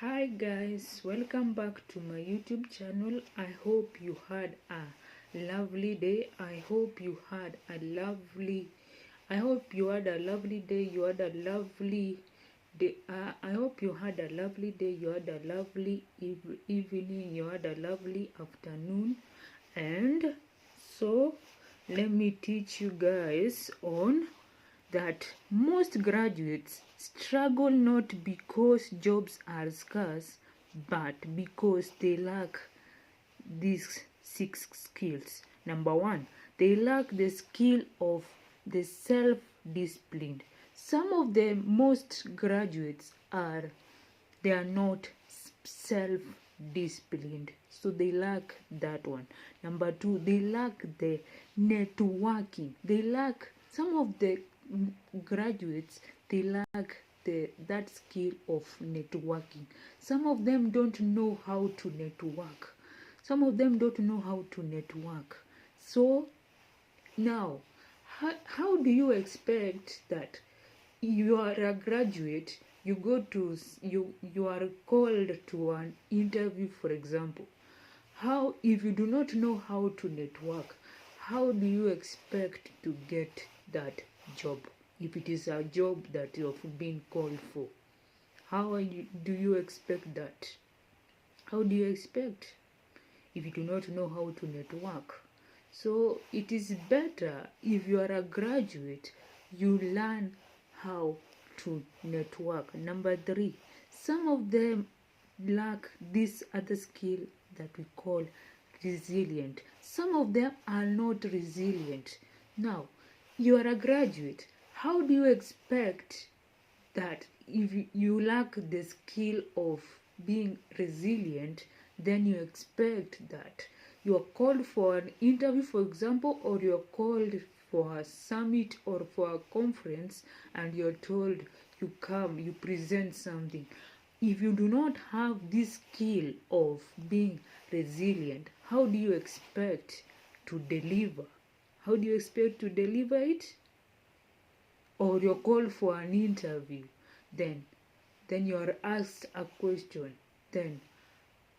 Hi guys, welcome back to my YouTube channel. I hope you had a lovely day. I hope you had a lovely day. You had a lovely day. I hope you had a lovely day. You had a lovely evening. You had a lovely afternoon. And so let me teach you guys on that most graduates struggle not because jobs are scarce, but because they lack these 6 skills. Number one, they lack the skill of the self-discipline. Some of the most graduates they are not self-disciplined, so they lack that one. Number two, they lack the networking. Some of the graduates, they lack that skill of networking. Some of them don't know how to network. So now, how do you expect that you are a graduate, you are called to an interview, for example? How, if you do not know how to network, how do you expect to get that job? If it is a job that you have been called for, do you expect that? How do you expect if you do not know how to network? So it is better, if you are a graduate, you learn how to network. Number three, some of them lack this other skill that we call resilient. Some of them are not resilient. Now, you are a graduate. How do you expect that if you lack the skill of being resilient, then you expect that you are called for an interview, for example, or you are called for a summit or for a conference, and you're told you come, you present something. If you do not have this skill of being resilient, how do you expect to deliver? How do you expect to deliver it? Or you're called for an interview, then you are asked a question. Then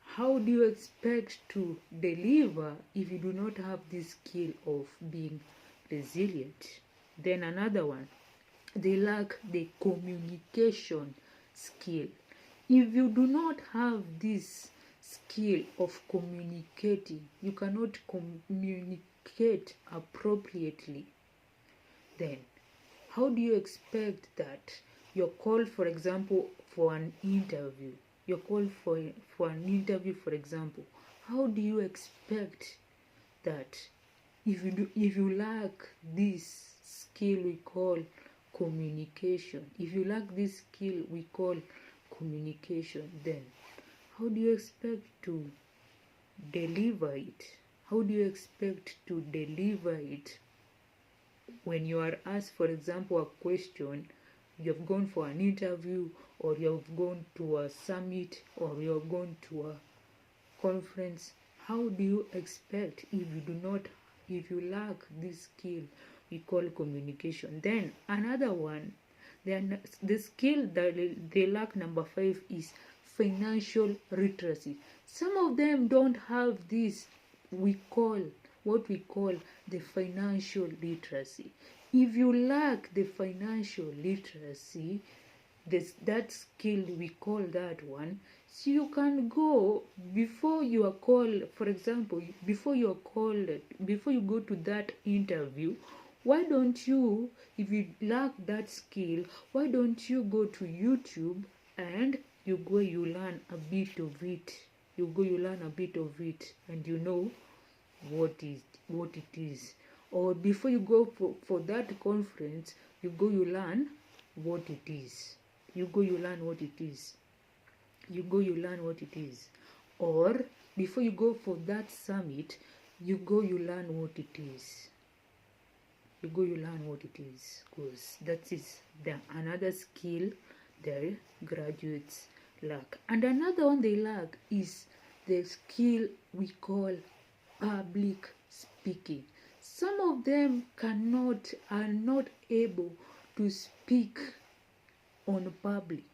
how do you expect to deliver if you do not have this skill of being resilient? Then another one, they lack the communication skill. If you do not have this skill of communicating, you cannot communicate appropriately, then how do you expect that you're called, for example, for an interview? You're called for an interview, for example. How do you expect that if you lack this skill we call communication, then how do you expect to deliver it? How do you expect to deliver it when you are asked, for example, a question? You have gone for an interview, or you have gone to a summit, or you have gone to a conference. How do you expect if you lack this skill we call communication? Then another one, the skill that they lack, number 5, is financial literacy. Some of them don't have this what we call the financial literacy. If you lack the financial literacy, that skill, we call that one, so you can go, before you are called, for example, before you go to that interview, why don't you, if you lack that skill, why don't you go to YouTube and you learn a bit of it? And you know what it is. Or before you go for that conference, you learn what it is. Or before you go for that summit, you learn what it is. Because that is another skill the graduates lack. And another one they lack is the skill we call public speaking. Some of them are not able to speak on public.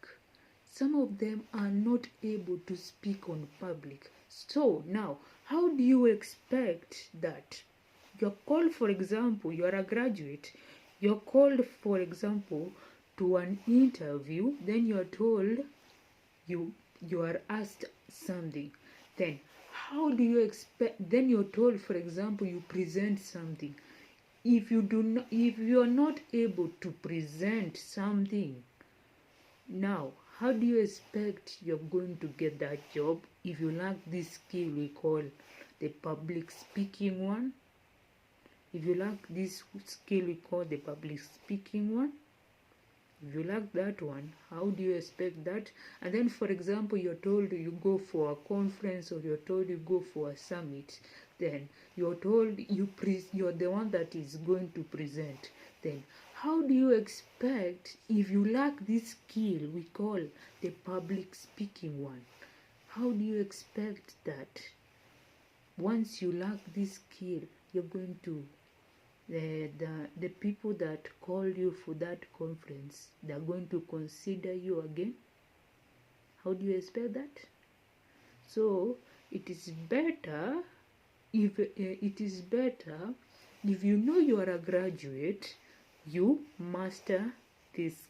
some of them are not able to speak on public. So now, how do you expect that you're called, for example, you are a graduate, you're called, for example, to an interview, then you're told, you are asked something, then how do you expect, then you're told, for example, you present something. If you are not able to present something, now how do you expect you're going to get that job if you lack this skill we call the public speaking one? If you lack this skill we call the public speaking one, if you lack that one, how do you expect that? And then, for example, you're told you go for a conference, or you're told you go for a summit, then you're told you're the one that is going to present. Then how do you expect, if you lack this skill we call the public speaking one, how do you expect that once you lack this skill, you're going to the people that call you for that conference, they're going to consider you again? How do you expect that? So it is better if you know you are a graduate, you master these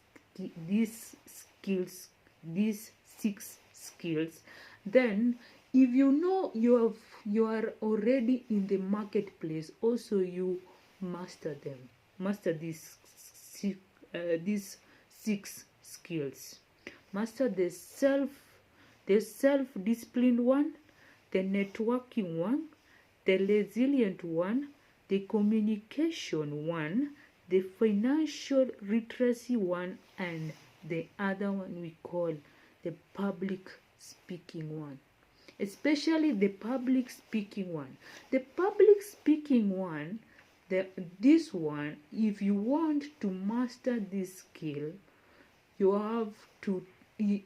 skills, these 6 skills. Then if you know you are already in the marketplace, also you master them, master these 6 skills. Master the self-disciplined one, the networking one, the resilient one, the communication one, the financial literacy one, and the other one we call the public speaking one. Especially the public speaking one. The public speaking one, this one, if you want to master this skill, you have to be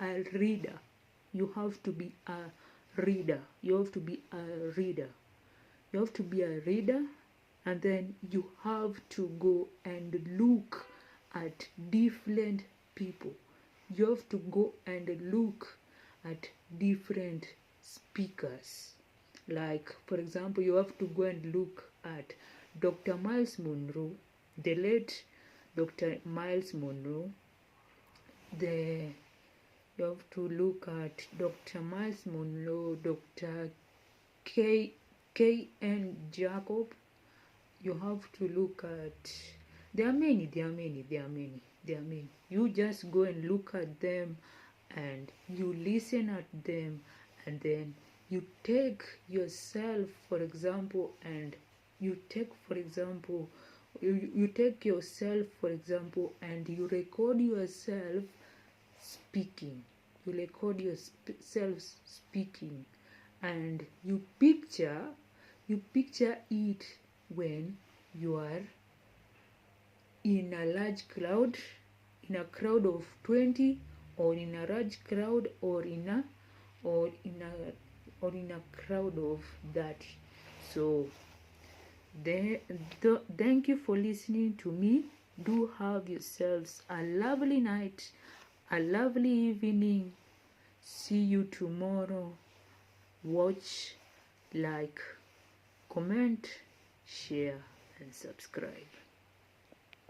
a reader. You have to be a reader. And then you have to go and look at different people. You have to go and look at different speakers. Like, for example, you have to go and look at Dr. Miles Monroe, the late Dr. Miles Monroe. You have to look at Dr. Miles Monroe, Dr. K.N. Jacob. You have to look at, there are many. You just go and look at them, and you listen at them, and then you take yourself, for example, and you take yourself, for example, and you record yourself speaking. You record yourself speaking, and you picture it when you are in a large crowd, in a crowd of 20, or in a large crowd, or in a crowd of that. So thank you for listening to me. Do have yourselves a lovely night, a lovely evening. See you tomorrow. Watch, like, comment, share, and subscribe.